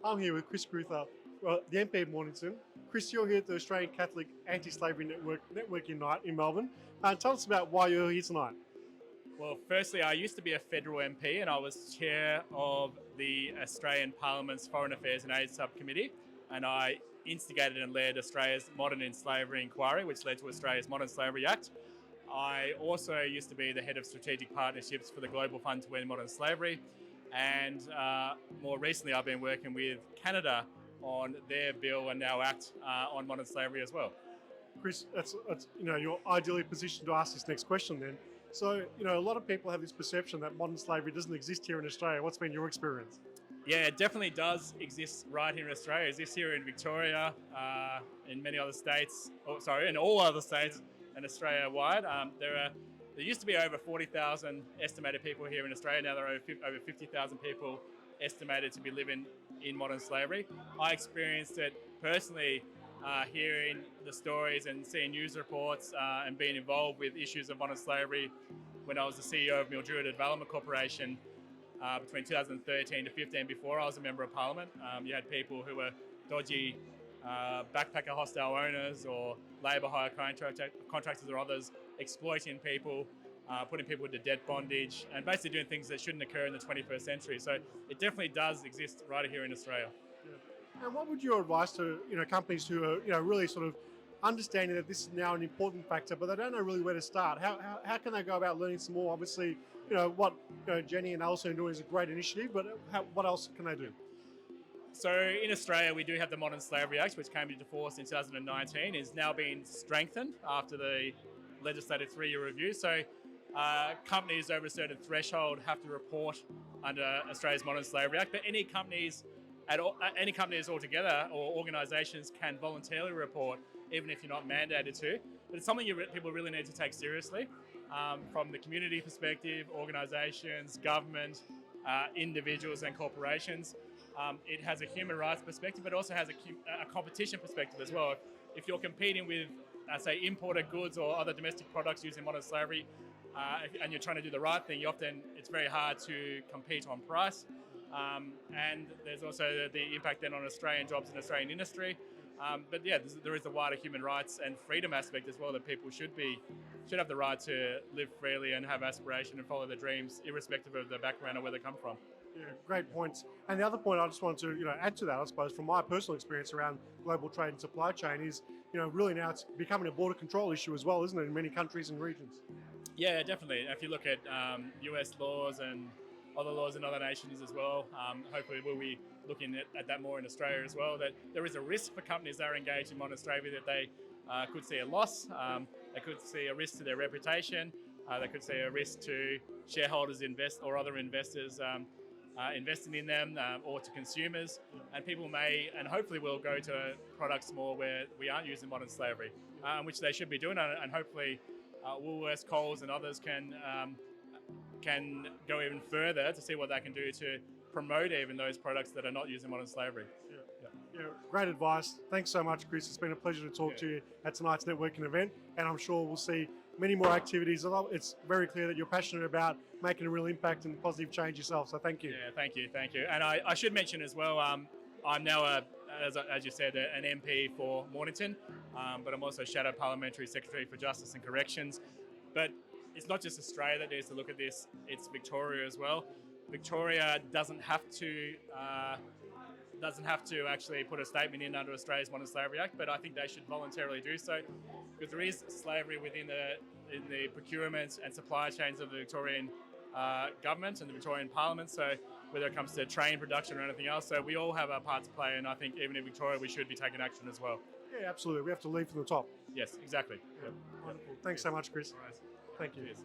I'm here with Chris Crewther, the MP of Mornington. Chris, you're here at the Australian Catholic Anti-Slavery Networking Night in Melbourne. Tell us about why you're here tonight. Well, firstly, I used to be a federal MP and I was chair of the Australian Parliament's Foreign Affairs and Aid Subcommittee, and I instigated and led Australia's Modern Slavery Inquiry, which led to Australia's Modern Slavery Act. I also used to be the head of strategic partnerships for the Global Fund to End Modern Slavery, and more recently I've been working with Canada on their bill and now act on modern slavery as well. Chris, that's you're ideally positioned to ask this next question then. So, a lot of people have this perception that modern slavery doesn't exist here in Australia. What's been your experience? Yeah, it definitely does exist right here in Australia. It exists here in Victoria, in many other states, in all other states and Australia-wide. There used to be over 40,000 estimated people here in Australia. Now there are over 50,000 people estimated to be living in modern slavery. I experienced it personally, hearing the stories and seeing news reports and being involved with issues of modern slavery when I was the CEO of Mildura Development Corporation between 2013 to 15. Before I was a member of Parliament, you had people who were dodgy backpacker hostile owners or labour hire contractors or others exploiting people, putting people into debt bondage and basically doing things that shouldn't occur in the 21st century. So it definitely does exist right here in Australia. Yeah. And what would your advice to companies who are really sort of understanding that this is now an important factor, but they don't know really where to start? How can they go about learning some more? Obviously, what Jenny and Alison are doing is a great initiative, but what else can they do? So in Australia, we do have the Modern Slavery Act, which came into force in 2019, is now being strengthened after the legislative 3-year review. So companies over a certain threshold have to report under Australia's Modern Slavery Act, but any companies altogether or organisations can voluntarily report, even if you're not mandated to. But it's something people really need to take seriously from the community perspective, organisations, government, individuals and corporations. It has a human rights perspective, but also has a competition perspective as well. If you're competing with, say, imported goods or other domestic products using modern slavery, and you're trying to do the right thing, it's very hard to compete on price. And there's also the impact then on Australian jobs and Australian industry. But yeah, there is a wider human rights and freedom aspect as well, that people should have the right to live freely and have aspiration and follow their dreams, irrespective of the background or where they come from. Yeah, great points. And the other point I just wanted to add to that, I suppose, from my personal experience around global trade and supply chain is, really now it's becoming a border control issue as well, isn't it, in many countries and regions? Yeah, definitely. If you look at US laws and other laws in other nations as well, hopefully we'll be looking at that more in Australia as well, that there is a risk for companies that are engaged in modern slavery that they could see a loss, they could see a risk to their reputation, they could see a risk to shareholders or other investors investing in them, or to consumers, and people may and hopefully will go to products more where we aren't using modern slavery, which they should be doing, and hopefully Woolworths, Coles and others can go even further to see what they can do to promote even those products that are not using modern slavery. Yeah, great advice. Thanks so much, Chris. It's been a pleasure to talk to you at tonight's networking event, and I'm sure we'll see many more activities. It's very clear that you're passionate about making a real impact and positive change yourself, so thank you. Yeah, thank you. And I should mention as well, I'm now, as you said, an MP for Mornington, but I'm also Shadow Parliamentary Secretary for Justice and Corrections. But it's not just Australia that needs to look at this, it's Victoria as well. Victoria doesn't have to actually put a statement in under Australia's Modern Slavery Act, but I think they should voluntarily do so, because there is slavery in the procurement and supply chains of the Victorian government and the Victorian Parliament, so whether it comes to train production or anything else. So we all have our part to play, and I think even in Victoria we should be taking action as well. Yeah, absolutely. We have to lead from the top. Yes, exactly. Yeah. Wonderful. Thanks so much, Chris. Right. Thank you. Cheers.